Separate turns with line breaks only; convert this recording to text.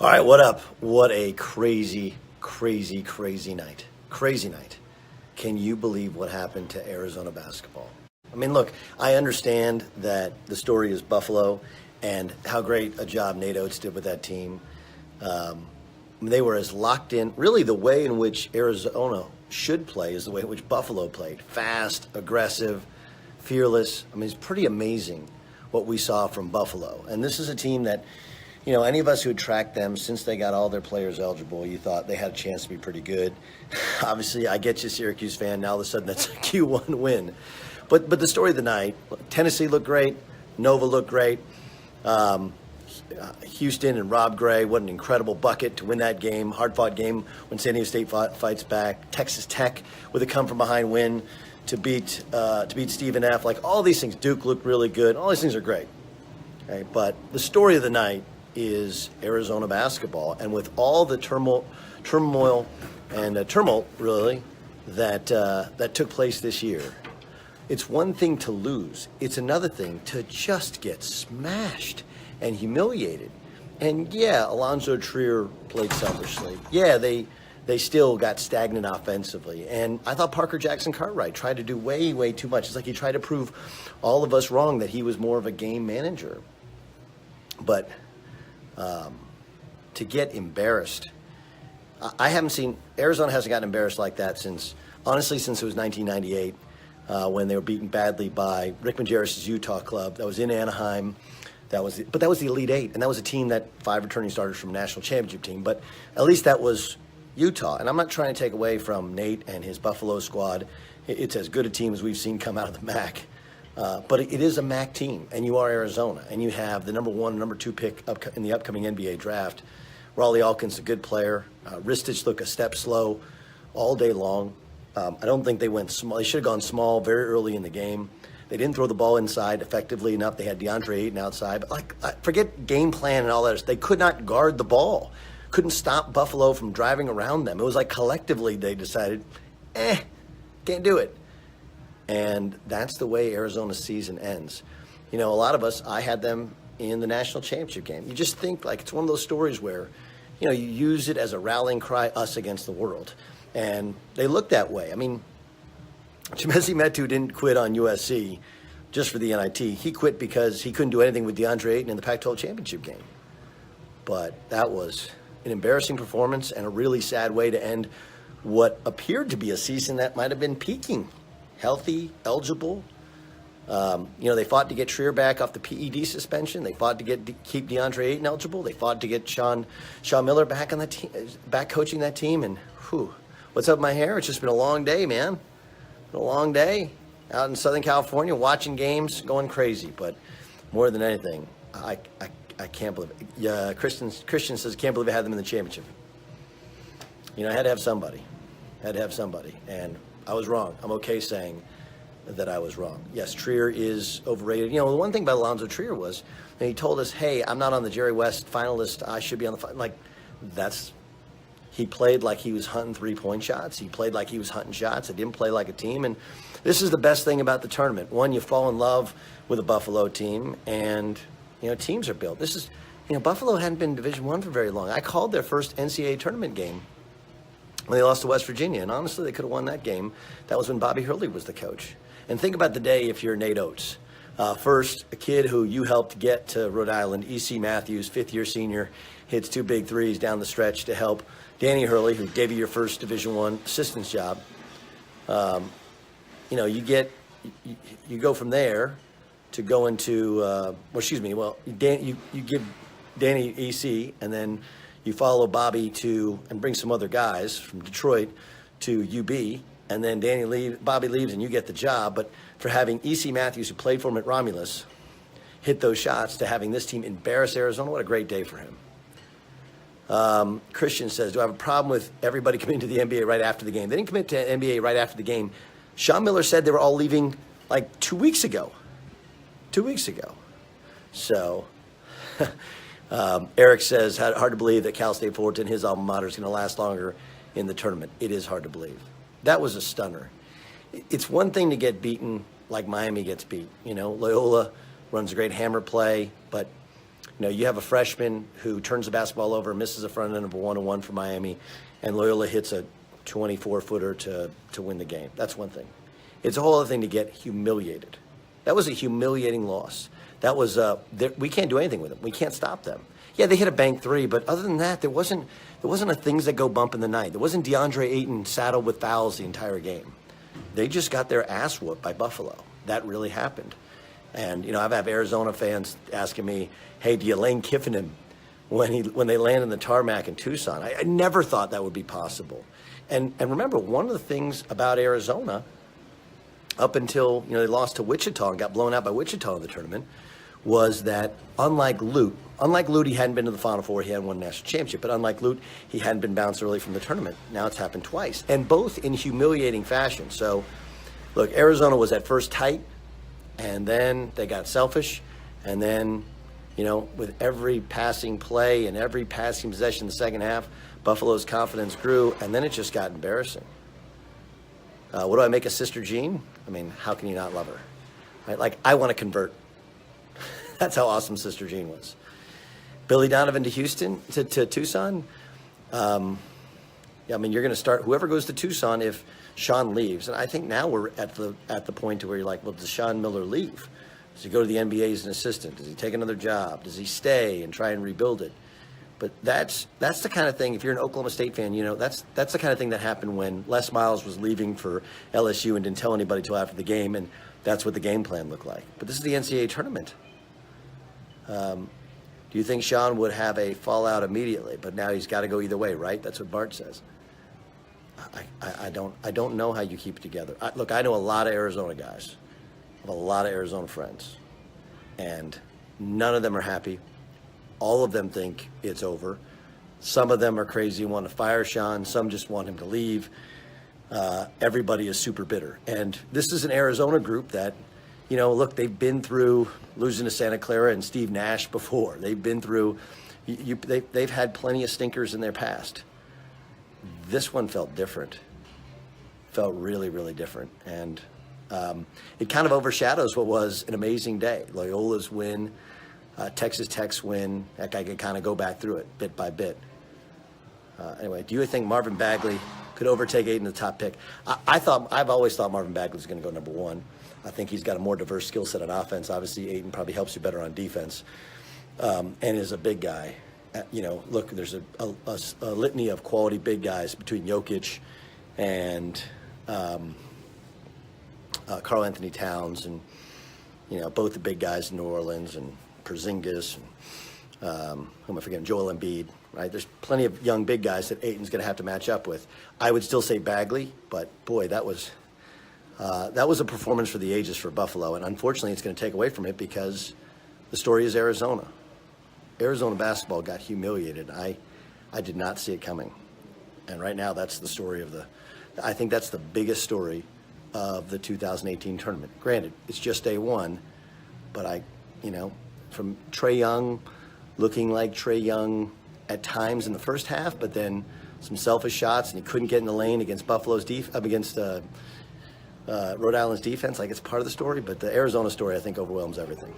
All right, what up? What a crazy, crazy, crazy night. Crazy night. Can you believe what happened to Arizona basketball? I mean, look, I understand that the story is Buffalo and how great a job Nate Oates did with that team. They were as locked in. Really, the way in which Arizona should play is the way in which Buffalo played. Fast, aggressive, fearless. I mean, it's pretty amazing what we saw from Buffalo. And this is a team that, you know, any of us who had tracked them since they got all their players eligible, you thought they had a chance to be pretty good. Obviously, I get you, Syracuse fan. Now all of a sudden, that's a Q1 win. But the story of the night, Tennessee looked great. Nova looked great. Houston and Rob Gray, what an incredible bucket to win that game. Hard-fought game when San Diego State fights back. Texas Tech with a come-from-behind win to beat Stephen F. Like, all these things. Duke looked really good. All these things are great. Okay, but the story of the night is Arizona basketball, and with all the turmoil and tumult, really, that took place this year, it's one thing to lose. It's another thing to just get smashed and humiliated. And yeah, Alonzo Trier played selfishly. Yeah, they still got stagnant offensively. And I thought Parker Jackson Cartwright tried to do way, way too much. It's like he tried to prove all of us wrong that he was more of a game manager. But to get embarrassed, Arizona hasn't gotten embarrassed like that since it was 1998 when they were beaten badly by Rick Majerus' Utah club. That was in Anaheim. That was the Elite Eight, and that was a team that 5 returning starters from a national championship team. But at least that was Utah. And I'm not trying to take away from Nate and his Buffalo squad. It's as good a team as we've seen come out of the MAC. But it is a MAC team, and you are Arizona, and you have the number 1 and number 2 pick in the upcoming NBA draft. Raleigh Alkins, a good player. Ristich looked a step slow all day long. I don't think they went small. They should have gone small very early in the game. They didn't throw the ball inside effectively enough. They had DeAndre Ayton outside. But forget game plan and all that. They could not guard the ball. Couldn't stop Buffalo from driving around them. It was like collectively they decided, can't do it. And that's the way Arizona's season ends. You know, a lot of us, I had them in the national championship game. You just think like it's one of those stories where, you know, you use it as a rallying cry, us against the world. And they look that way. I mean, Chimezie Metu didn't quit on USC just for the NIT. He quit because he couldn't do anything with DeAndre Ayton in the Pac-12 championship game. But that was an embarrassing performance and a really sad way to end what appeared to be a season that might have been peaking. Healthy, eligible. They fought to get Trier back off the PED suspension. They fought to keep DeAndre Ayton eligible. They fought to get Sean Miller back on the team, back coaching that team. And what's up with my hair? It's just been a long day, man. Been a long day out in Southern California, watching games, going crazy. But more than anything, I can't believe it. Yeah, Christian says, can't believe I had them in the championship. You know, I had to have somebody. And I was wrong. I'm okay saying that I was wrong. Yes, Trier is overrated. You know, the one thing about Alonzo Trier was that he told us, hey, I'm not on the Jerry West finalist. I should be on the he played like he was hunting three-point shots. He played like he was hunting shots. It didn't play like a team. And this is the best thing about the tournament. One, you fall in love with a Buffalo team, and, you know, teams are built. This is, you know, Buffalo hadn't been in Division I for very long. I called their first NCAA tournament game when they lost to West Virginia, and honestly, they could have won that game. That was when Bobby Hurley was the coach. And think about the day if you're Nate Oates. First, a kid who you helped get to Rhode Island, E.C. Matthews, fifth-year senior, hits 2 big threes down the stretch to help Danny Hurley, who gave you your first Division I assistant's job. You go from there to go into, you give Danny EC, and then you follow Bobby and bring some other guys from Detroit to UB, and then Bobby leaves and you get the job. But for having E.C. Matthews, who played for him at Romulus, hit those shots, to having this team embarrass Arizona, what a great day for him. Christian says, do I have a problem with everybody committing to the NBA right after the game? They didn't commit to NBA right after the game. Sean Miller said they were all leaving like 2 weeks ago. 2 weeks ago. So Eric says, hard to believe that Cal State Fullerton, his alma mater, is going to last longer in the tournament. It is hard to believe. That was a stunner. It's one thing to get beaten like Miami gets beat. You know, Loyola runs a great hammer play, but You have a freshman who turns the basketball over, misses a front end of a 1-1 for Miami, and Loyola hits a 24-footer to win the game. That's one thing. It's a whole other thing to get humiliated. That was a humiliating loss. That was we can't do anything with them. We can't stop them. Yeah, they hit a bank three, but other than that, there wasn't a things that go bump in the night. There wasn't DeAndre Ayton saddled with fouls the entire game. They just got their ass whooped by Buffalo. That really happened. And I've had Arizona fans asking me, "Hey, do you Lane Kiffin him when they land in the tarmac in Tucson?" I never thought that would be possible. And remember, one of the things about Arizona, up until they lost to Wichita and got blown out by Wichita in the tournament, was that unlike Lute, he hadn't been to the Final Four, he hadn't won a national championship, but unlike Lute, he hadn't been bounced early from the tournament. Now it's happened twice, and both in humiliating fashion. So, look, Arizona was at first tight, and then they got selfish, and then, with every passing play and every passing possession in the second half, Buffalo's confidence grew, and then it just got embarrassing. What do I make of Sister Jean? I mean, how can you not love her? Right? Like, I want to convert. That's how awesome Sister Jean was. Billy Donovan to Houston, to Tucson. Yeah, I mean, you're going to start whoever goes to Tucson if Sean leaves, and I think now we're at the point to where you're like, well, does Sean Miller leave? Does he go to the NBA as an assistant? Does he take another job? Does he stay and try and rebuild it? But that's the kind of thing. If you're an Oklahoma State fan, that's the kind of thing that happened when Les Miles was leaving for LSU and didn't tell anybody till after the game, and that's what the game plan looked like. But this is the NCAA tournament. Do you think Sean would have a fallout immediately? But now he's got to go either way, right? That's what Bart says. I don't know how you keep it together. Look, I know a lot of Arizona guys. I have a lot of Arizona friends, and none of them are happy. All of them think it's over. Some of them are crazy and want to fire Sean. Some just want him to leave. Everybody is super bitter. And this is an Arizona group that, look, they've been through losing to Santa Clara and Steve Nash before. They've been through, they've had plenty of stinkers in their past. This one felt different. Felt really, really different. And it kind of overshadows what was an amazing day. Loyola's win, Texas Tech's win. Heck, I could kind of go back through it bit by bit. Anyway, do you think Marvin Bagley could overtake Ayton, the top pick? I've always thought Marvin Bagley was going to go number one. I think he's got a more diverse skill set on offense. Obviously, Ayton probably helps you better on defense, and is a big guy. Look, there's a litany of quality big guys between Jokic and Karl Anthony Towns, and both the big guys in New Orleans, and Porzingis, and who am I forgetting? Joel Embiid. Right? There's plenty of young big guys that Ayton's going to have to match up with. I would still say Bagley, but boy, that was a performance for the ages for Buffalo, and unfortunately, it's going to take away from it because the story is Arizona. Arizona basketball got humiliated. I did not see it coming, and right now, that's the story I think that's the biggest story of the 2018 tournament. Granted, it's just day one, but from Trae Young looking like Trae Young at times in the first half, but then some selfish shots, and he couldn't get in the lane against against Rhode Island's defense. Like, it's part of the story, but the Arizona story, I think, overwhelms everything.